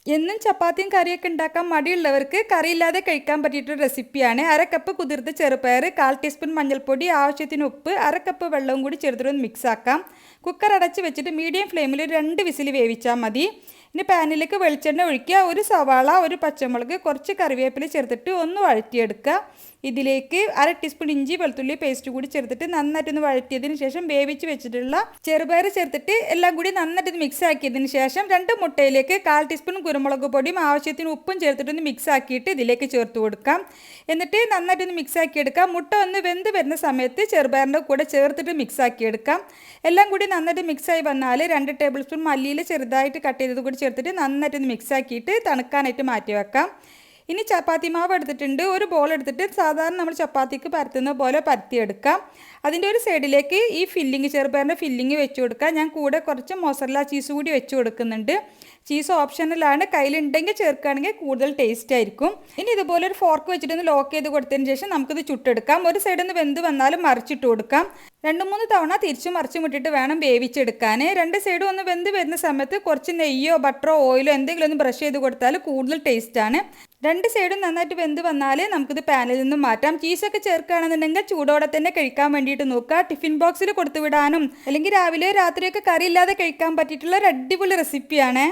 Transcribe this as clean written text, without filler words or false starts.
എന്നും ചപ്പാത്തിയും കറിയൊക്കെ ഉണ്ടാക്കാൻ മടിയുള്ളവർക്ക് കറിയില്ലാതെ കഴിക്കാൻ പറ്റിയിട്ടൊരു റെസിപ്പിയാണ്. അര കപ്പ് കുതിർത്ത ചെറുപയർ, 1/4 ടീസ്പൂൺ മഞ്ഞൾപ്പൊടി, ആവശ്യത്തിന് ഉപ്പ്, അര കപ്പ് വെള്ളവും കൂടി ചേർത്തിട്ടൊന്ന് മിക്സ് ആക്കാം. കുക്കർ അടച്ച് വെച്ചിട്ട് മീഡിയം ഫ്ലെയിമിൽ 2 വിസിൽ വേവിച്ചാൽ മതി. ഇനി പാനിലേക്ക് വെളിച്ചെണ്ണ ഒഴിക്കുക. ഒരു സവാള, ഒരു പച്ചമുളക്, കുറച്ച് കറിവേപ്പില ചേർത്തിട്ട് ഒന്ന് വഴറ്റിയെടുക്കുക. ഇതിലേക്ക് അര ടീസ്പൂൺ ഇഞ്ചി വെളുത്തുള്ളി പേസ്റ്റ് കൂടി ചേർത്തിട്ട് നന്നായിട്ടൊന്ന് വഴറ്റിയതിന് ശേഷം വേവിച്ച് വെച്ചിട്ടുള്ള ചെറുപയർ ചേർത്തിട്ട് എല്ലാം കൂടി നന്നായിട്ടൊന്ന് മിക്സ് ആക്കിയതിന് ശേഷം 2 മുട്ടയിലേക്ക് 1/4 ടീസ്പൂൺ കുരുമുളക് പൊടിയും ആവശ്യത്തിന് ഉപ്പും ചേർത്തിട്ടൊന്ന് മിക്സ് ആക്കിയിട്ട് ഇതിലേക്ക് ചേർത്ത് കൊടുക്കാം. എന്നിട്ട് നന്നായിട്ടൊന്ന് മിക്സ് ആക്കിയെടുക്കാം. മുട്ട ഒന്ന് വെന്ത് വരുന്ന സമയത്ത് ചെറുപയറിൻ്റെ കൂടെ ചേർത്തിട്ട് മിക്സ് ആക്കിയെടുക്കാം. എല്ലാം കൂടി നന്നായിട്ട് മിക്സായി വന്നാൽ 2 ടേബിൾ സ്പൂൺ മല്ലിയിൽ ചെറുതായിട്ട് കട്ട് ചെയ്തത് കൂടി ചേർത്തിട്ട് നന്നായിട്ടൊന്ന് മിക്സ് ആക്കിയിട്ട് തണുക്കാനായിട്ട് മാറ്റി വെക്കാം. ഇനി ചപ്പാത്തി മാവ് എടുത്തിട്ടുണ്ട്. ഒരു ബോൾ എടുത്തിട്ട് സാധാരണ നമ്മൾ ചപ്പാത്തിക്ക് പരത്തുന്ന പോലെ പരത്തിയെടുക്കാം. അതിൻ്റെ ഒരു സൈഡിലേക്ക് ഈ ഫില്ലിങ്, ചെറുപയറിൻ്റെ ഫില്ലിങ് വെച്ച് കൊടുക്കാം. ഞാൻ കൂടെ കുറച്ച് മൊസറല്ല ചീസ് കൂടി വെച്ച് കൊടുക്കുന്നുണ്ട്. ചീസ് ഓപ്ഷണലാണ്, കയ്യിലുണ്ടെങ്കിൽ ചേർക്കുകയാണെങ്കിൽ കൂടുതൽ ടേസ്റ്റ് ആയിരിക്കും. ഇനി ഇതുപോലെ ഒരു ഫോർക്ക് വെച്ചിട്ടൊന്ന് ലോക്ക് ചെയ്ത് കൊടുത്തതിന് ശേഷം നമുക്കിത് ചുട്ടെടുക്കാം. ഒരു സൈഡിൽ നിന്ന് വെന്ത് വന്നാലും മറിച്ചിട്ട് കൊടുക്കാം. 2-3 തവണ തിരിച്ചും മറിച്ചും ഇട്ടിട്ട് വേണം വേവിച്ചെടുക്കാൻ. 2 സൈഡും ഒന്ന് വെന്ത് വരുന്ന സമയത്ത് കുറച്ച് നെയ്യോ ബട്ടറോ ഓയിലോ എന്തെങ്കിലും ഒന്ന് ബ്രഷ് ചെയ്ത് കൊടുത്താൽ കൂടുതൽ ടേസ്റ്റാണ്. 2 സൈഡും നന്നായിട്ട് വെന്ത് വന്നാൽ നമുക്കിത് പാനിൽ നിന്നും മാറ്റാം. ചീസൊക്കെ ചേർക്കുകയാണെന്നുണ്ടെങ്കിൽ ചൂടോടെ തന്നെ കഴിക്കാൻ വേണ്ടിയിട്ട് നോക്കുക. ടിഫിൻ ബോക്സിൽ കൊടുത്തു വിടാനും അല്ലെങ്കിൽ രാവിലെ രാത്രിയൊക്കെ കറിയില്ലാതെ കഴിക്കാൻ പറ്റിയിട്ടുള്ള ഒരു അടിപൊളി റെസിപ്പിയാണ്.